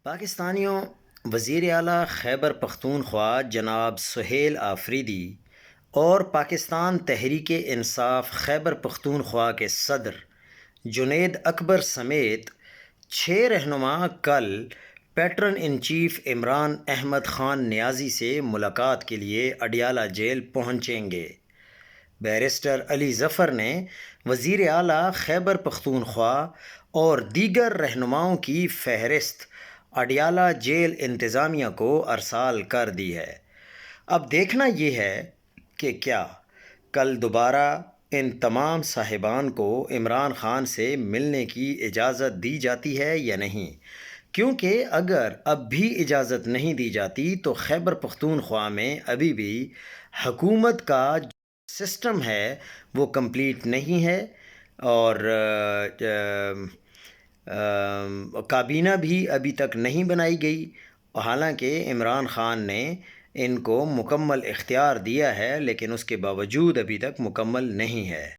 پاکستانیوں، وزیر اعلیٰ خیبر پختونخوا جناب سہیل آفریدی اور پاکستان تحریک انصاف خیبر پختونخوا کے صدر جنید اکبر سمیت 6 رہنما کل patron in chief Imran Ahmed Khan Niazi سے ملاقات کے لیے اڈیالہ جیل پہنچیں گے۔ بیرسٹر علی ظفر نے وزیر اعلیٰ خیبر پختونخوا اور دیگر رہنماؤں کی فہرست اڈیالہ جیل انتظامیہ کو ارسال کر دی ہے۔ اب دیکھنا یہ ہے کہ کیا کل دوبارہ ان تمام صاحبان کو عمران خان سے ملنے کی اجازت دی جاتی ہے یا نہیں، کیونکہ اگر اب بھی اجازت نہیں دی جاتی تو خیبر پختونخوا میں ابھی بھی حکومت کا سسٹم ہے وہ کمپلیٹ نہیں ہے، اور کابینہ بھی ابھی تک نہیں بنائی گئی، حالانکہ عمران خان نے ان کو مکمل اختیار دیا ہے، لیکن اس کے باوجود ابھی تک مکمل نہیں ہے۔